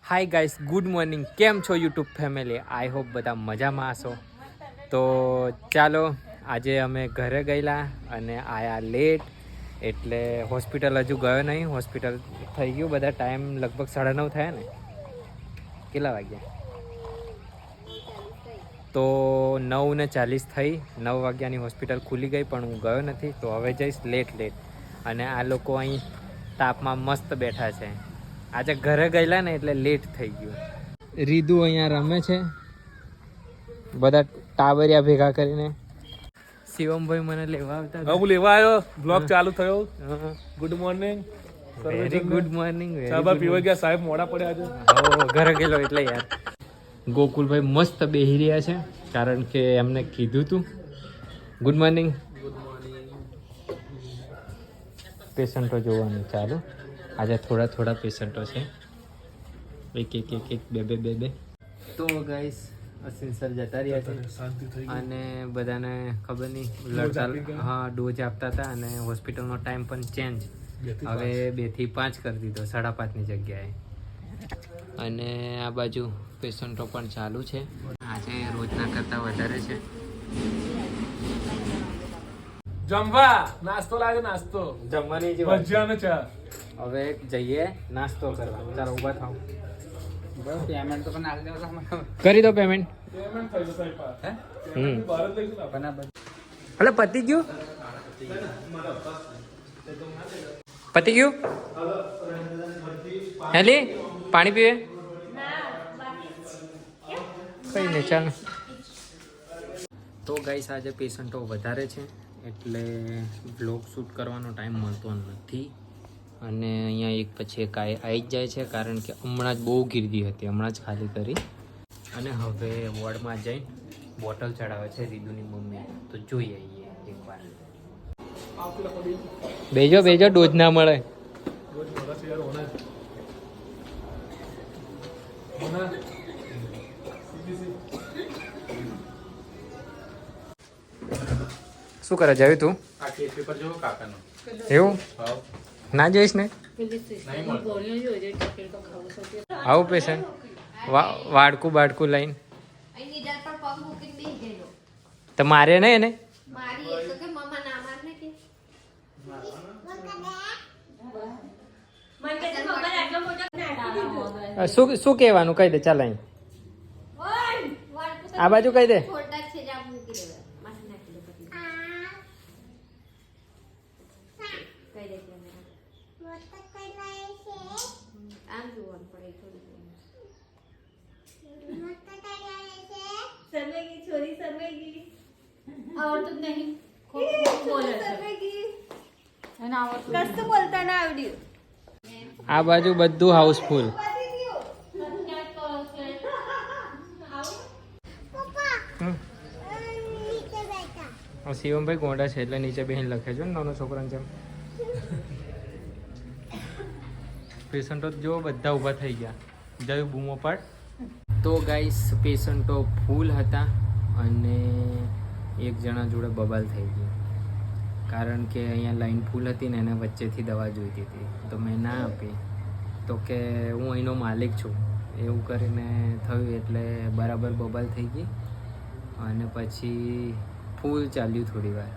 Hi guys, good morning. કેમ છો YouTube family? I hope બધા મજામાં હશો. તો ચાલો, આજે અમે ઘરે ગયેલા અને આયા લેટ, એટલે હોસ્પિટલ હજુ ગયો નહીં. હોસ્પિટલ થઈ ગયું બધા ટાઈમ લગભગ 9:30 થયા ને. કેટલા વાગ્યા? તો 9:40 થઈ. 9 વાગ્યાની હોસ્પિટલ ખુલી ગઈ પણ હું ગયો નથી. તો હવે જઈશ લેટ. અને આ લોકો અહીં તાપમાં મસ્ત બેઠા છે. આજે ઘરે ગયેલા ને એટલે લેટ થઈ ગયું. રીદુ અહીંયા રમે છે બધા ટાબરિયા ભેગા કરીને. શિવમભાઈ મને લેવા આવતા હતા. હું લેવા આવ્યો. બ્લોગ ચાલુ થયો. Good morning. Very good morning. ચા પીવા ગયા સાહેબ, મોડા પડ્યા આજે. ઘરે ગયેલો એટલે યાર. ગોકુલભાઈ મસ્ત બેહી રહ્યા છે કારણ કે એમને કીધું તું. Good morning. પેશન્ટો જોવાનું ચાલુ. આજે થોડા પેશન્ટો છે. એક બે. તો ગાઈસ અસીન સર જતા રહ્યા છે અને બધાને ખબર નહીં ડોઝ આપતા હતા અને હોસ્પિટલનો ટાઈમ પણ ચેન્જ હવે 2 થી 5 કરી દીધો, 5:30ની જગ્યાએ. અને આ બાજુ પેશન્ટો પણ ચાલુ છે. આજે રોજના કરતાં વધારે છે. જમવા નાસ્તો લાગે. નાસ્તો જમવાની ભજીયા ને ચા. હવે જઈએ નાસ્તો કરવા. ચાલો ઊભા થાવ. પેમેન્ટ તો પણ આવી દેવા કરી દો પેમેન્ટ. પેમેન્ટ થઈ જશે પાછા. બહાર જ લઈશું ને. એટલે પતી ગયું. હેલી પાણી પીવે કઈ નહીં ચાલ. તો ગાઈસ આજે પેશન્ટો વધારે છે એટલે બ્લોગ શૂટ કરવાનો ટાઈમ મળતો નથી. અને અહીંયા એક પછી એક આવી જ જાય છે કારણ કે હમણાં જ બહુ ગીર્દી હતી, હમણાં જ ખાલી કરી. અને હવે વોર્ડમાં જઈ બોટલ ચડાવે છે રીદુની મમ્મી. તો જોઈ આવીએ એકવાર. બેજો ડોઝ ના મળે. શું કરે જાવી તું? એવું ના જઈશ ને. આવું પેશન્ટ વાડકું લઈને તો મારે નહીં એને. શું કહેવાનું કહી દે. ચાલ અહીં આ બાજુ કહી દે. આ બાજુ બધું હાઉસફુલ. શિવમભાઈ ગોંડા છે એટલે નીચે બેહીને લખે છે નાનો છોકરાને જેમ. પેશન્ટો જો બધા ઊભા થઈ ગયા. જયું બૂમો પાડ. તો ગાઈસ પેશન્ટો ફૂલ હતા અને એક જણા જોડે બબાલ થઈ ગઈ કારણ કે અહીંયા લાઈન ફૂલ હતી ને એને વચ્ચેથી દવા જોઈતી હતી તો મેં ના આપી. તો કે હું અહીંનો માલિક છું એવું કરીને થયું એટલે બરાબર બબાલ થઈ ગઈ. અને પછી ફૂલ ચાલ્યું થોડી વાર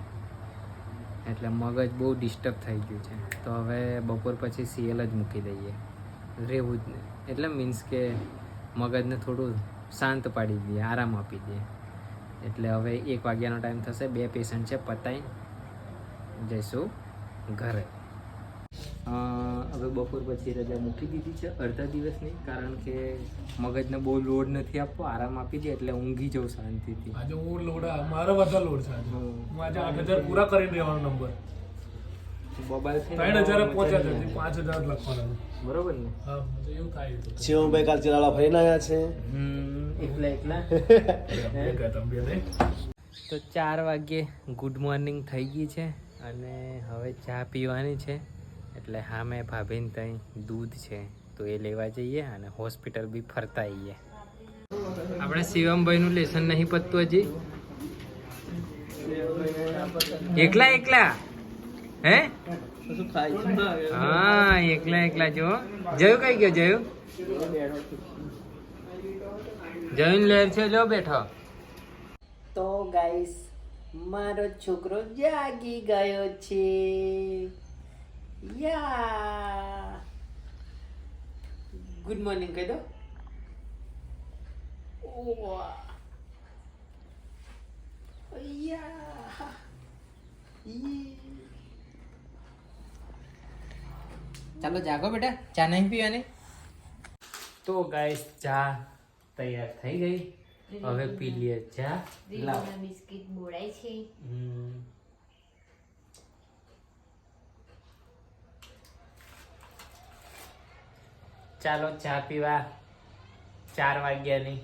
એટલે મગજ બહુ ડિસ્ટર્બ થઈ ગયું છે. તો હવે બપોર પછી CL જ મૂકી દઈએ રહેવું જ નહીં. એટલે મીન્સ કે મગજને થોડું શાંત પાડી દઈએ, આરામ આપી દઈએ. એટલે હવે 1 વાગ્યાનો ટાઈમ થશે. 2 પેશન્ટ છે, પતાઈ જઈશું ઘરે. હવે બપોર પછી રજા મૂકી દીધી છે અડધા દિવસની કારણ કે મગજને બહુ લોડ નથી આપવો, આરામ આપી દે એટલે ઊંઘી જાઉં શાંતિથી. આજે હું મારો વધારે લોડ છે. હું આજે 8,000 પૂરા કરીને રહેવાનો નંબર. મોબાઈલ 3,000 પહોંચ્યા છે, 5,000 લખવાના. બરોબર ને? હા એવું થાય. શિવમભાઈ કાલ ચિરાલા ફરીને આવ્યા છે. એકલા તો 4 વાગ્યે ગુડ મોર્નિંગ થઈ ગઈ છે અને હવે ચા પીવાની છે. એટલે હા મેં ભાભીને ત્યાં દૂધ છે તો એ લેવા જઈએ અને હોસ્પિટલ બી ફરતા આવીએ. આપણે શિવમભાઈનું લેસન નહીં પતતું હજી. એકલા હે હા એકલા એકલા જો જયું કઈ ગયો જયું જયું લેર છે જો બેઠો. તો ગાઈસ મારો છોકરો જાગી ગયો છે. યા ગુડ મોર્નિંગ કહી દો. ઓવા યા ચાલો જાગો બેટા, ચા નહીં પીવાની. તો ગાઈસ ચા તૈયાર થઈ ગઈ, હવે પી લઈએ ચા. લાવ. બિસ્કિટ બોળાય છે. ચાલો ચા પીવા 4 વાગ્યાની.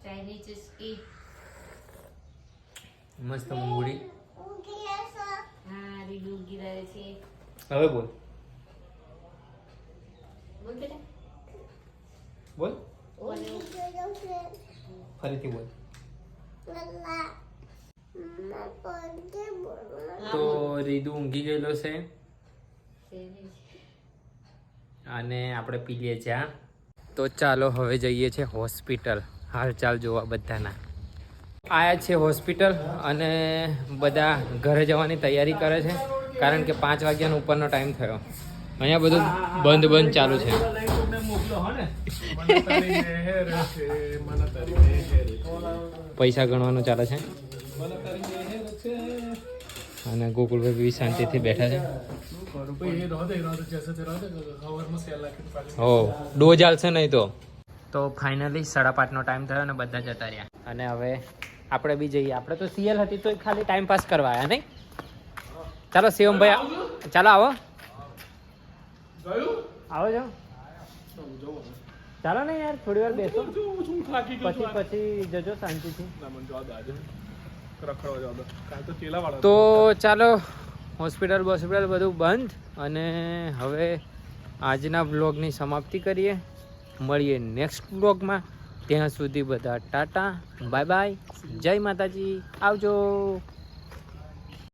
ચાઇનીઝ ચુસ્કી. મસ્ત મૂડી. હા રીડુ ગિરાય છે. હવે બોલ બોલ બેટા. બોલ ઓલે ફરીથી બોલ. તો રીદુ ઊંઘી ગયેલો છે અને આપણે પી લઈએ ચા. તો ચાલો હવે જઈએ છે હોસ્પિટલ, હાલચાલ જોવા બધાના. આયા છે હોસ્પિટલ અને બધા ઘરે જવાની તૈયારી કરે છે, કારણ કે 5 વાગ્યાનો ઉપરનો ટાઈમ થયો. અહીંયા બધું બંધ ચાલુ છે. પૈસા ગણવાનું ચાલે છે અને ગોકુલભાઈ બી શાંતિથી બેઠા છે. હો ડોઝ આલશે નહીં તો ફાઇનલી 5:30નો ટાઈમ થયો અને બધા જતા રહ્યા. અને હવે આપણે બી જઈએ. આપણે તો સીએલ હતી તો ખાલી ટાઈમ પાસ કરવા આવ્યા નહીં. ચાલો શિવમભાઈ, ચાલો આવો આવો છો. ચાલો ને યાર થોડી વાર બેસો, પછી જજો શાંતિથી. તો ચાલો હોસ્પિટલ બધું બંધ અને હવે આજના બ્લોગની સમાપ્તિ કરીએ. મળીએ નેક્સ્ટ બ્લોગમાં. ત્યાં સુધી બધા ટાટા બાય બાય, જય માતાજી, આવજો.